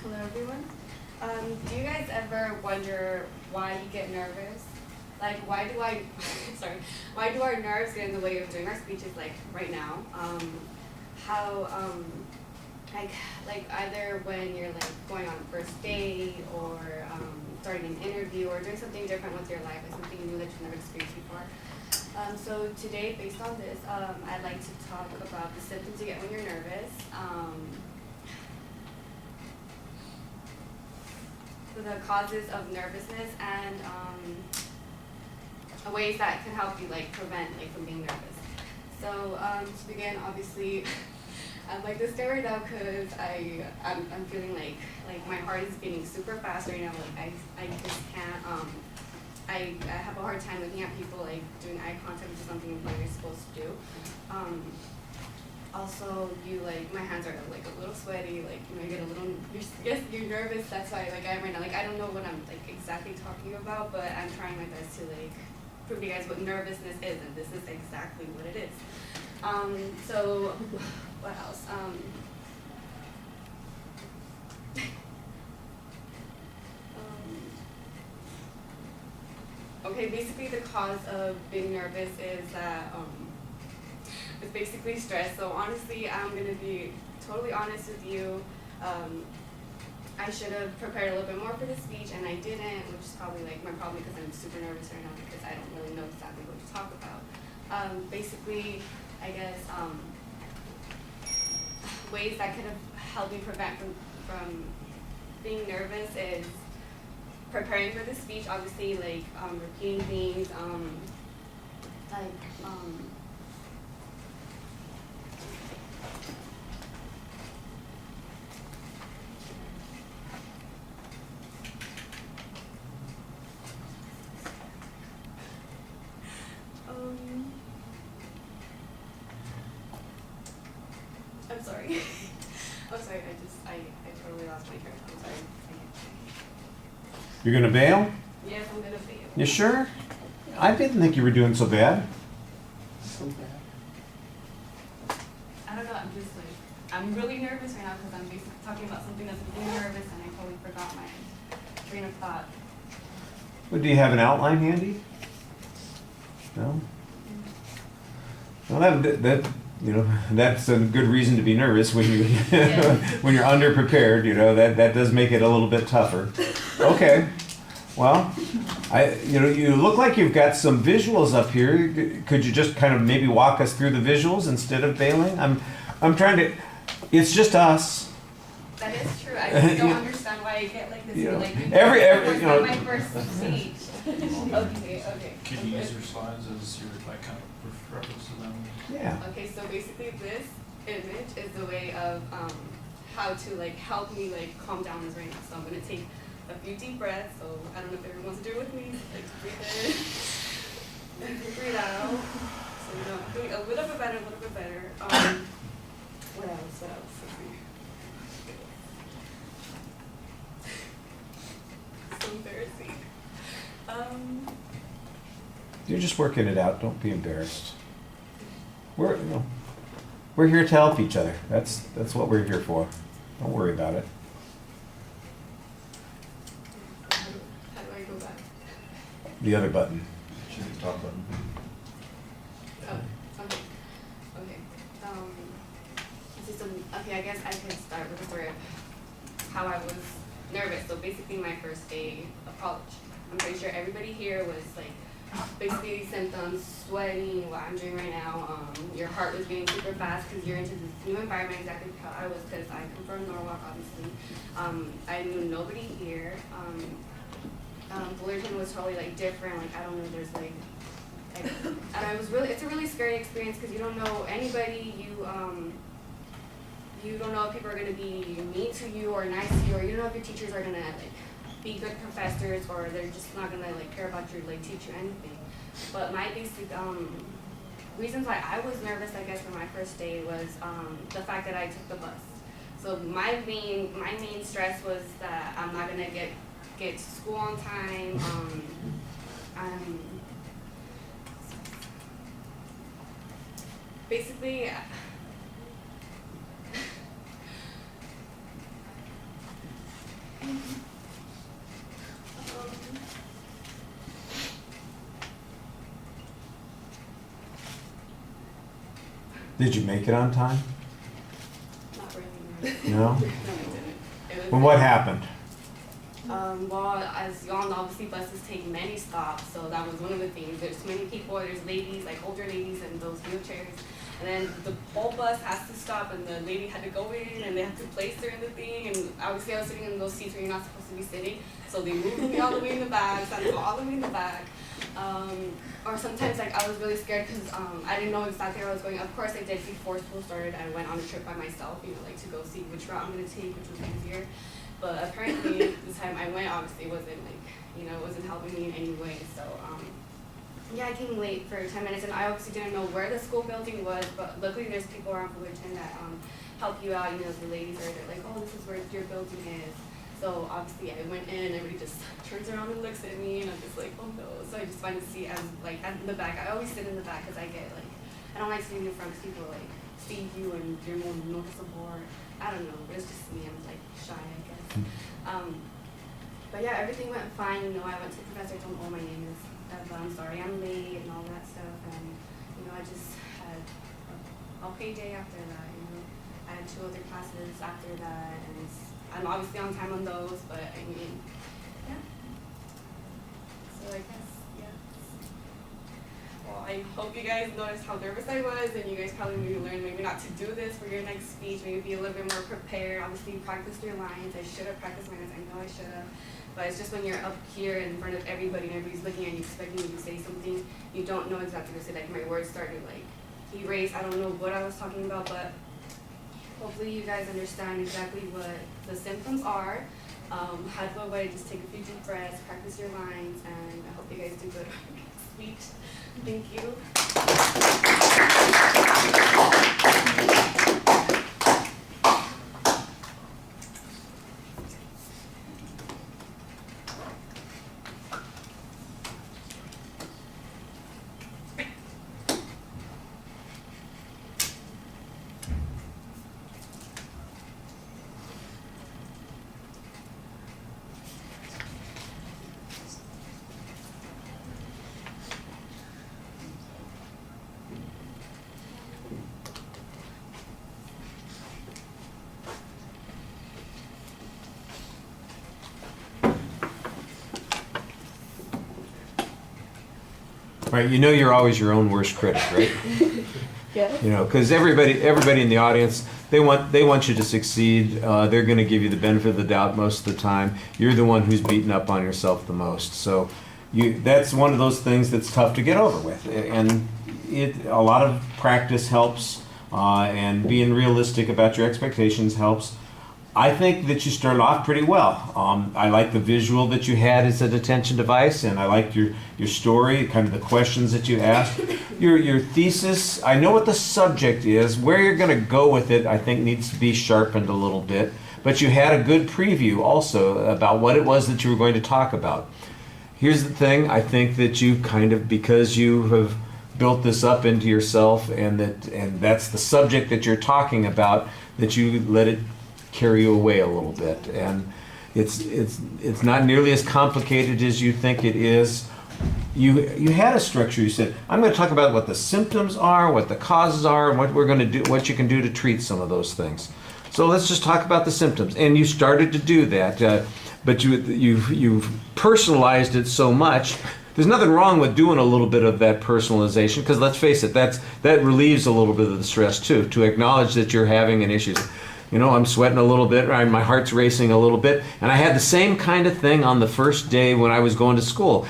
Hello everyone. Do you guys ever wonder why you get nervous? Like why do I sorry, why do our nerves get in the way of doing our speeches like right now? How like either when you're like going on a first date or starting an interview or doing something different with your life, like something new that you've never experienced before. So today, based on this, I'd like to talk about the symptoms you get when you're nervous. The causes of nervousness and ways that can help you like prevent like from being nervous. So to begin, obviously, I'm like this guy right now because I'm feeling like my heart is beating super fast right now. Like I just can't. I have a hard time looking at people like doing eye contact, which is something you're supposed to do. Also, you like my hands are like a little sweaty, like you get a little. You're nervous. That's why like I am right now. Like I don't know what I'm like exactly talking about, but I'm trying my best to like prove to you guys what nervousness is, and this is exactly what it is. So what else? Okay, basically the cause of being nervous is that it's basically stress. So honestly, I'm gonna be totally honest with you. I should have prepared a little bit more for the speech, and I didn't, which is probably like my problem because I'm super nervous right now because I don't really know exactly what to talk about. Basically, I guess ways that could have helped me prevent from being nervous is preparing for the speech, obviously, like repeating things, like I'm sorry. I'm sorry. I totally lost my train of thought. I'm sorry. You're gonna bail? Yes, I'm gonna fail. You sure? I didn't think you were doing so bad. So bad. I don't know. I'm just like I'm really nervous right now because I'm basically talking about something that's really nervous, and I totally forgot my train of thought. Well, do you have an outline handy? No. Well, that you know that's a good reason to be nervous when you when you're underprepared. You know that does make it a little bit tougher. Okay. Well, you look like you've got some visuals up here. Could you just kind of maybe walk us through the visuals instead of bailing? I'm trying to. It's just us. That is true. I just don't understand why I get like this. You know, Like every you know. my first speech. Okay. Could you use your slides as your like kind of reference to them? Yeah. Okay, so basically this image is the way of how to like help me like calm down this right now. So I'm gonna take a few deep breaths. So I don't know if everyone wants to do it with me. Like breathe in and breathe out. So doing a little bit better, What else? So embarrassing. You're just working it out. Don't be embarrassed. We're here to help each other. That's what we're here for. Don't worry about it. How do I go back? The other button. Should be the top button. Oh, okay. Okay, I guess I can start with the story of how I was nervous. So basically my first day of college. I'm pretty sure everybody here was like basically these symptoms, sweating, what I'm doing right now. Your heart was beating super fast because you're into this new environment, exactly how I was, because I come from Norwalk, obviously. I knew nobody here. Fullerton was totally like different. Like I don't know, there's like and it's a really scary experience because you don't know anybody. You don't know if people are gonna be mean to you or nice to you, or you don't know if your teachers are gonna like be good professors, or they're just not gonna like care about you, like teach you anything. But my basic reasons why I was nervous, I guess, for my first day was the fact that I took the bus. So my main stress was that I'm not gonna get to school on time. Basically. Did you make it on time? Not really. No? No, I didn't. It was Well, what happened? Well, as you all know, obviously buses take many stops, so that was one of the things. There's too many people, there's ladies, like older ladies in those wheelchairs, and then the whole bus has to stop, and the lady had to go in, and they had to place her in the thing, and obviously I was sitting in those seats where you're not supposed to be sitting, so they moved me all the way in the back, so I had to go all the way in the back. Or sometimes, like, I was really scared because I didn't know exactly where I was going. Of course, I did before school started. I went on a trip by myself, you know, like to go see which route I'm going to take, which was easier. But apparently, this time I went, obviously, it wasn't, like, you know, it wasn't helping me in any way. So, yeah, I came late for 10 minutes, and I obviously didn't know where the school building was, but luckily there's people around Fullerton that help you out. You know, the ladies are like, oh, this is where your building is. So obviously I went in, and everybody just turns around and looks at me, and I'm just like, oh no. So I just find a seat, like at the back. I always sit in the back because I get like, I don't like sitting in front because people like see you and you're more noticeable. Or, I don't know, it's just me. I'm like shy, I guess. But yeah, everything went fine. You know, I went to the professor, told him, oh, my name is Eva, I'm sorry I'm late, and all that stuff. And you know, I just had a payday after that. You know, I had 2 other classes after that, and I'm obviously on time on those, but I mean, yeah. So I guess, yeah. Well, I hope you guys noticed how nervous I was, and you guys probably maybe learned maybe not to do this for your next speech, maybe be a little bit more prepared. Obviously, practice your lines. I should have practiced my lines. I know I should have. But it's just when you're up here in front of everybody and everybody's looking at you, expecting you to say something, you don't know exactly what to say. Like, my words started, like, erase. I don't know what I was talking about, but hopefully you guys understand exactly what the symptoms are. How to avoid it, just take a few deep breaths, practice your lines, and I hope you guys do good on your speech. Thank you. Right, you know you're always your own worst critic, right? Yeah. You know, because everybody in the audience, they want you to succeed. They're going to give you the benefit of the doubt most of the time. You're the one who's beaten up on yourself the most. So that's one of those things that's tough to get over with. And a lot of practice helps, and being realistic about your expectations helps. I think that you started off pretty well. I like the visual that you had as a detention device, and I liked your story, kind of the questions that you asked. Your thesis, I know what the subject is. Where you're going to go with it, I think, needs to be sharpened a little bit. But you had a good preview also about what it was that you were going to talk about. Here's the thing, I think that you kind of, because you have built this up into yourself, and that's the subject that you're talking about, that you let it carry you away a little bit, and it's not nearly as complicated as you think it is. You had a structure. You said, I'm going to talk about what the symptoms are, what the causes are, and what we're going to do, what you can do to treat some of those things. So let's just talk about the symptoms. And you started to do that, but you've personalized it so much. There's nothing wrong with doing a little bit of that personalization, because let's face it, that relieves a little bit of the stress too, to acknowledge that you're having an issue. You know, I'm sweating a little bit, right? My heart's racing a little bit. And I had the same kind of thing on the first day when I was going to school.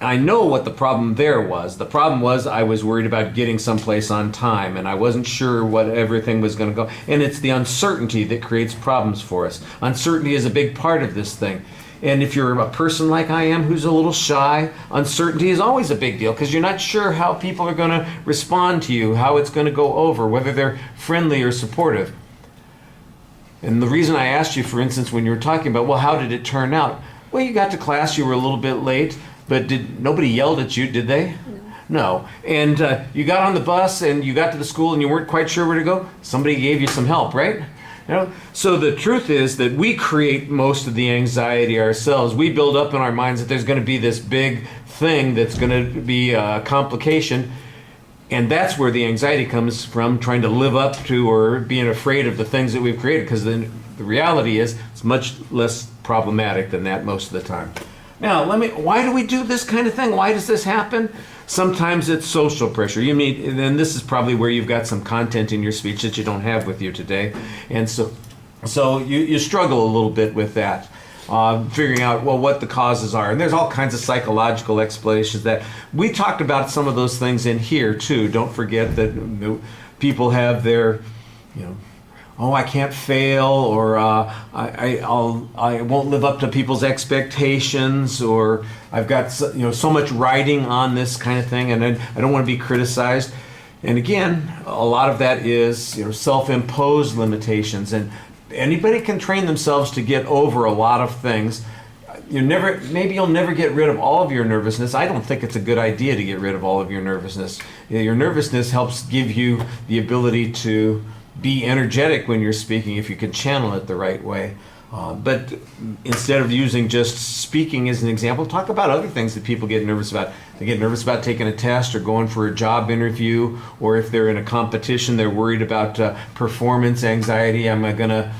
I know what the problem there was. The problem was I was worried about getting someplace on time, and I wasn't sure what everything was going to go. And it's the uncertainty that creates problems for us. Uncertainty is a big part of this thing. And if you're a person like I am who's a little shy, uncertainty is always a big deal, because you're not sure how people are going to respond to you, how it's going to go over, whether they're friendly or supportive. And the reason I asked you, for instance, when you were talking about, well, how did it turn out? Well, you got to class, you were a little bit late, but nobody yelled at you, did they? No. And you got on the bus and you got to the school and you weren't quite sure where to go. Somebody gave you some help, right? You know? So the truth is that we create most of the anxiety ourselves. We build up in our minds that there's going to be this big thing that's going to be a complication. And that's where the anxiety comes from, trying to live up to or being afraid of the things that we've created, because then the reality is it's much less problematic than that most of the time. Now, why do we do this kind of thing? Why does this happen? Sometimes it's social pressure. And this is probably where you've got some content in your speech that you don't have with you today. And so you struggle a little bit with that. Figuring out, well, what the causes are. And there's all kinds of psychological explanations that we talked about some of those things in here too. Don't forget that people have their, oh, I can't fail, or I won't live up to people's expectations, or I've got so much riding on this kind of thing, and I don't want to be criticized. And again, a lot of that is self-imposed limitations, and anybody can train themselves to get over a lot of things. Maybe you'll never get rid of all of your nervousness. I don't think it's a good idea to get rid of all of your nervousness. Your nervousness helps give you the ability to be energetic when you're speaking if you can channel it the right way. But instead of using just speaking as an example, talk about other things that people get nervous about. They get nervous about taking a test or going for a job interview, or if they're in a competition, they're worried about performance anxiety. Am I gonna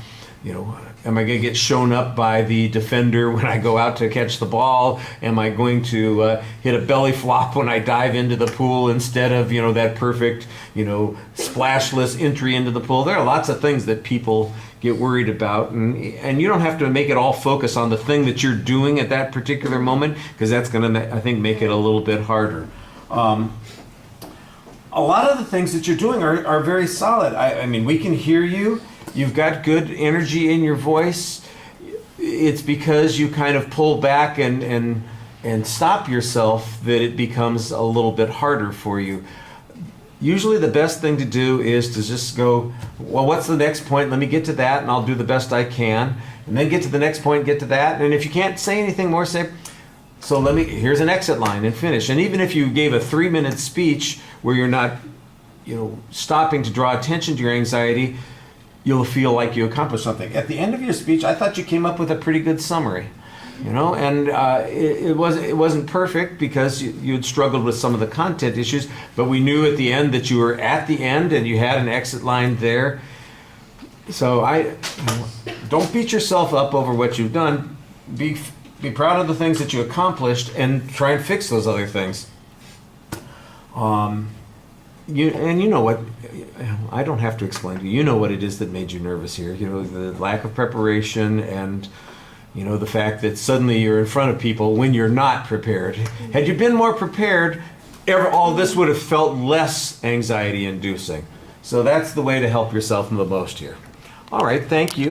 get shown up by the defender when I go out to catch the ball? Am I going to hit a belly flop when I dive into the pool instead of that perfect splashless entry into the pool? There are lots of things that people get worried about, and you don't have to make it all focus on the thing that you're doing at that particular moment, because that's going to, I think, make it a little bit harder. A lot of the things that you're doing are very solid. I mean, we can hear you. You've got good energy in your voice. It's because you kind of pull back and stop yourself that it becomes a little bit harder for you. Usually the best thing to do is to just go, well, what's the next point? Let me get to that, and I'll do the best I can. And then get to the next point, get to that. And if you can't say anything more, say, so here's an exit line, and finish. And even if you gave a 3-minute speech where you're not, stopping to draw attention to your anxiety, you'll feel like you accomplished something. At the end of your speech, I thought you came up with a pretty good summary. And it wasn't perfect because you had struggled with some of the content issues, but we knew at the end that you were at the end and you had an exit line there. So don't beat yourself up over what you've done. Be proud of the things that you accomplished and try and fix those other things. You know what, I don't have to explain to you. You know what it is that made you nervous here. The lack of preparation and the fact that suddenly you're in front of people when you're not prepared. Had you been more prepared, all this would have felt less anxiety inducing. So that's the way to help yourself the most here. All right, thank you.